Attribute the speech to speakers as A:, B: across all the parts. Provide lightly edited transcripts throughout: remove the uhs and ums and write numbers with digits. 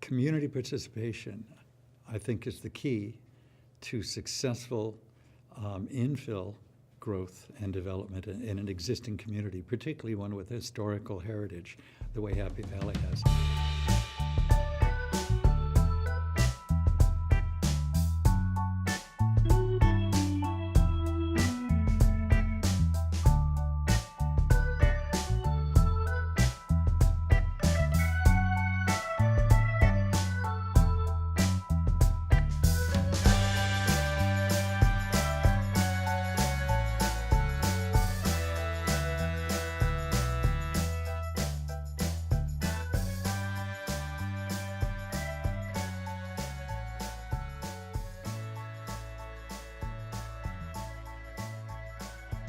A: Community participation, I think, is the key to successful infill growth and development in an existing community, particularly one with historical heritage, the way Happy Valley has.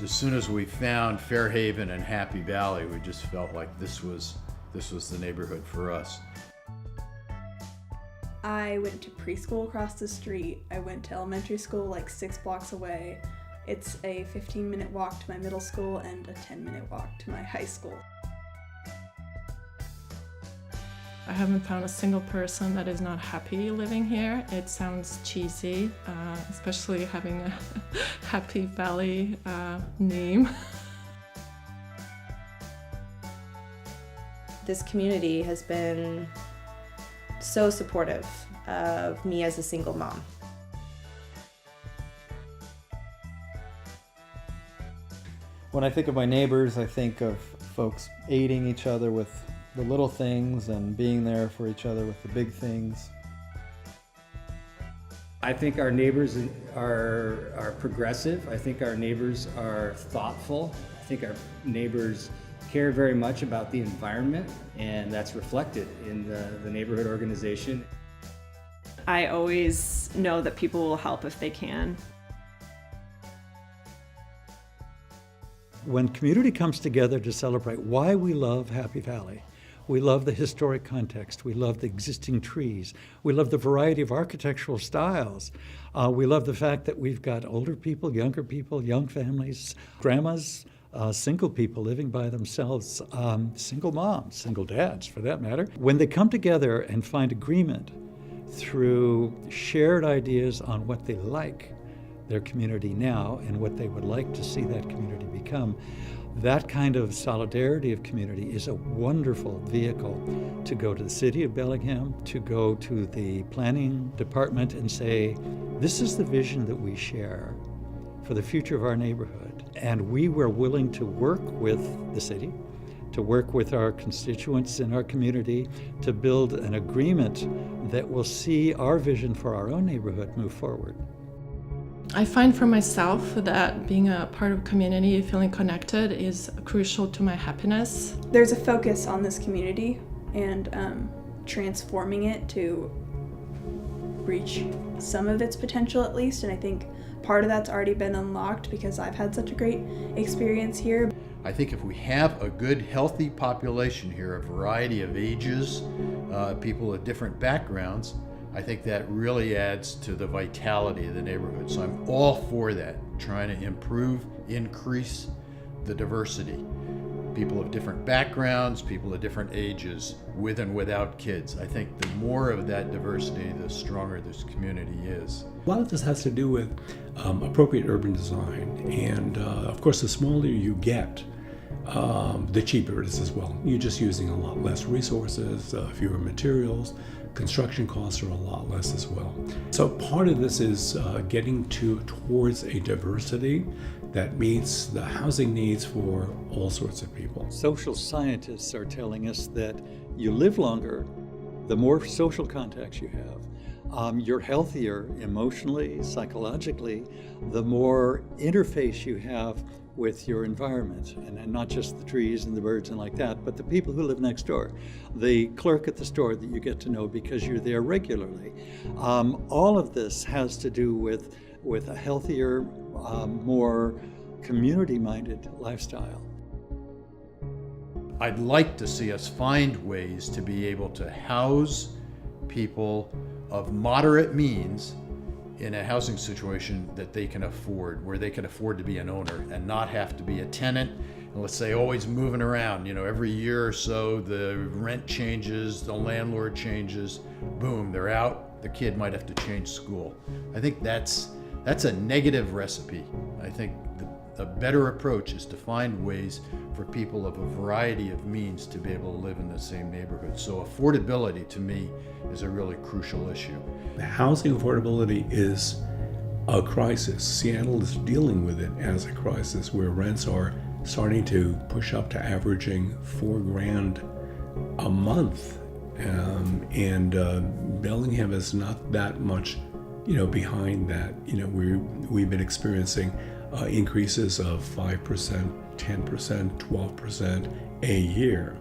B: As soon as we found Fairhaven and Happy Valley, we just felt like this was the neighborhood for us.
C: I went to preschool across the street. I went to elementary school like 6 blocks away. It's a 15-minute walk to my middle school and a 10-minute walk to my high school.
D: I haven't found a single person that is not happy living here. It sounds cheesy, especially having a Happy Valley name.
E: This community has been so supportive of me as a single mom.
F: When I think of my neighbors, I think of folks aiding each other with the little things and being there for each other with the big things.
G: I think our neighbors are progressive. I think our neighbors are thoughtful. I think our neighbors care very much about the environment, and that's reflected in the neighborhood organization.
H: I always know that people will help if they can.
A: When community comes together to celebrate why we love Happy Valley, we love the historic context, we love the existing trees, we love the variety of architectural styles, we love the fact that we've got older people, young families, grandmas, single people living by themselves, single moms, single dads for that matter. When they come together and find agreement through shared ideas on what they like their community now and what they would like to see that community become, that kind of solidarity of community is a wonderful vehicle to go to the city of Bellingham, to go to the planning department and say, this is the vision that we share for the future of our neighborhood. And we were willing to work with the city, to work with our constituents in our community, to build an agreement that will see our vision for our own neighborhood move forward.
D: I find for myself that being a part of community, feeling connected, is crucial to my happiness.
C: There's a focus on this community and transforming it to reach some of its potential at least, and I think part of that's already been unlocked because I've had such a great experience here.
B: I think if we have a good, healthy population here, a variety of ages, people of different backgrounds, I think that really adds to the vitality of the neighborhood. So I'm all for that, trying to improve, increase the diversity. People of different backgrounds, people of different ages, with and without kids. I think the more of that diversity, the stronger this community is.
I: A lot of this has to do with appropriate urban design, and of course the smaller you get, the cheaper it is as well. You're just using a lot less resources, fewer materials. Construction costs are a lot less as well. So part of this is getting towards a diversity that meets the housing needs for all sorts of people.
A: Social scientists are telling us that you live longer the more social contacts you have. You're healthier emotionally, psychologically, the more interface you have with your environment, and not just the trees and the birds and like that, but the people who live next door, the clerk at the store that you get to know because you're there regularly. All of this has to do with a healthier, more community-minded lifestyle.
B: I'd like to see us find ways to be able to house people of moderate means in a housing situation that they can afford, where they can afford to be an owner and not have to be a tenant let's say, always moving around. You know, every year or so, the rent changes, the landlord changes, boom, they're out. The kid might have to change school. I think that's a negative recipe. I think a better approach is to find ways for people of a variety of means to be able to live in the same neighborhood. So affordability, to me, is a really crucial issue.
I: Housing affordability is a crisis. Seattle is dealing with it as a crisis, where rents are starting to push up to averaging $4,000 a month, and Bellingham is not that much, behind that. We've been experiencing increases of 5%, 10%, 12% a year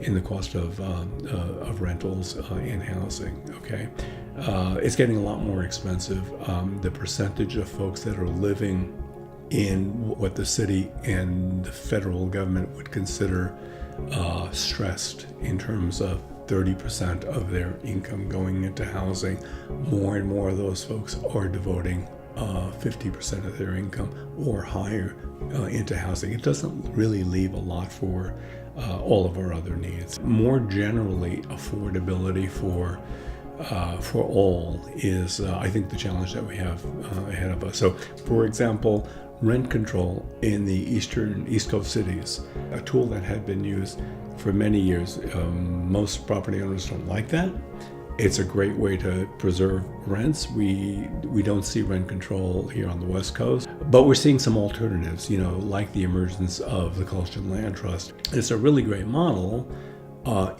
I: in the cost of rentals in housing. Okay, it's getting a lot more expensive. The percentage of folks that are living in what the city and the federal government would consider stressed, in terms of 30% of their income going into housing, more and more of those folks are devoting 50% of their income or higher into housing. It doesn't really leave a lot for all of our other needs. More generally, affordability for all is, I think, the challenge that we have ahead of us. So, for example, rent control in the East Coast cities, a tool that had been used for many years. Most property owners don't like that. It's a great way to preserve rents. We don't see rent control here on the West Coast, but we're seeing some alternatives, like the emergence of the Collection Land Trust. It's a really great model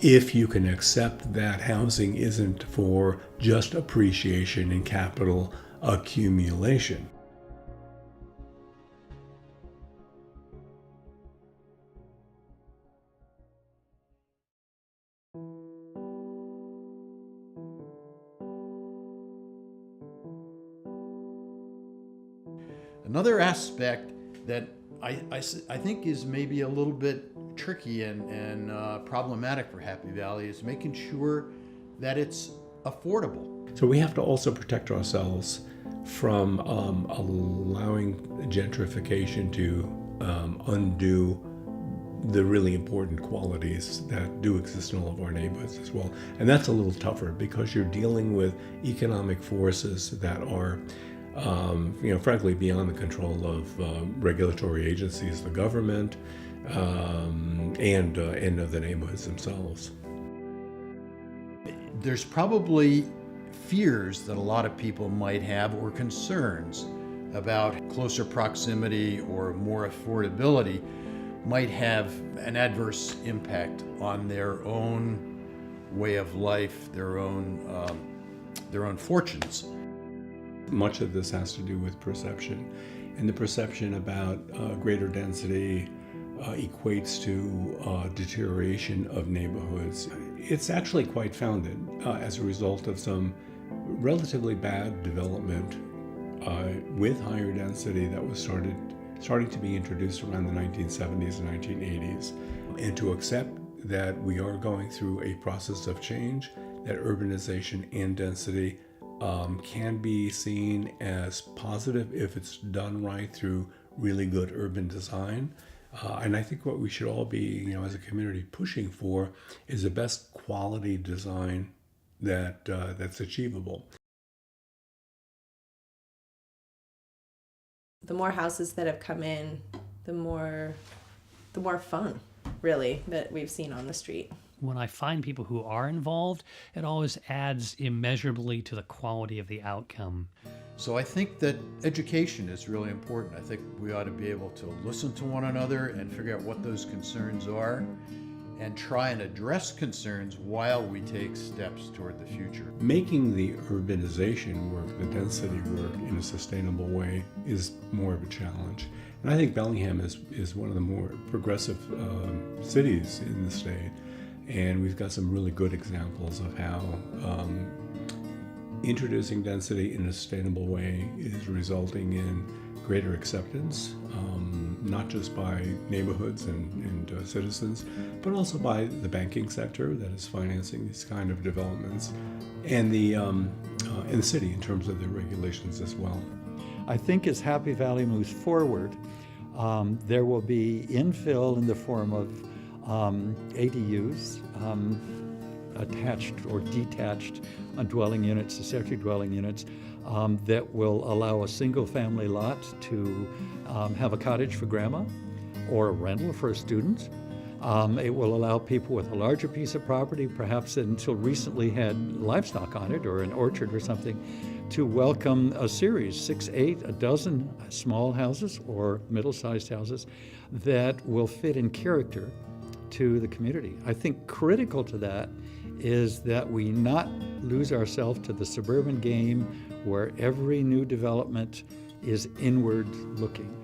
I: if you can accept that housing isn't for just appreciation and capital accumulation.
B: Another aspect that I think is maybe a little bit tricky and problematic for Happy Valley is making sure that it's affordable.
I: So we have to also protect ourselves from allowing gentrification to undo the really important qualities that do exist in all of our neighborhoods as well. And that's a little tougher because you're dealing with economic forces that are frankly, beyond the control of regulatory agencies, the government, and of the neighborhoods themselves.
B: There's probably fears that a lot of people might have, or concerns about closer proximity or more affordability might have an adverse impact on their own way of life, their own fortunes.
I: Much of this has to do with perception, and the perception about greater density equates to deterioration of neighborhoods. It's actually quite founded as a result of some relatively bad development with higher density that was starting to be introduced around the 1970s and 1980s, and to accept that we are going through a process of change, that urbanization and density can be seen as positive if it's done right through really good urban design. And I think what we should all be, as a community, pushing for is the best quality design that's achievable.
E: The more houses that have come in, the more fun, really, that we've seen on the street.
J: When I find people who are involved, it always adds immeasurably to the quality of the outcome.
B: So I think that education is really important. I think we ought to be able to listen to one another and figure out what those concerns are and try and address concerns while we take steps toward the future.
I: Making the urbanization work, the density work in a sustainable way is more of a challenge. And I think Bellingham is one of the more progressive cities in the state. And we've got some really good examples of how introducing density in a sustainable way is resulting in greater acceptance, not just by neighborhoods and citizens, but also by the banking sector that is financing these kind of developments, and the city in terms of the regulations as well.
A: I think as Happy Valley moves forward, There will be infill in the form of ADUs, attached or detached dwelling units, accessory dwelling units, that will allow a single family lot to have a cottage for grandma or a rental for a student. It will allow people with a larger piece of property, perhaps that until recently had livestock on it or an orchard or something, to welcome a series, 6, 8, a dozen small houses or middle-sized houses that will fit in character to the community. I think critical to that is that we not lose ourselves to the suburban game where every new development is inward looking.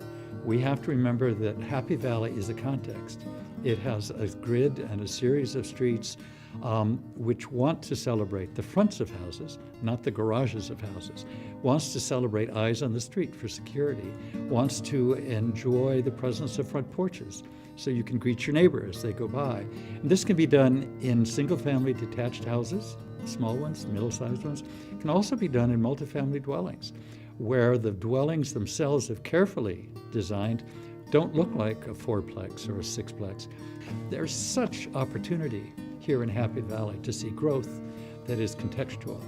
A: We have to remember that Happy Valley is a context. It has a grid and a series of streets which want to celebrate the fronts of houses, not the garages of houses, wants to celebrate eyes on the street for security, wants to enjoy the presence of front porches so you can greet your neighbor as they go by. And this can be done in single-family detached houses, small ones, middle-sized ones. It can also be done in multifamily dwellings, where the dwellings themselves, if carefully designed, don't look like a fourplex or a sixplex. There's such opportunity here in Happy Valley to see growth that is contextual.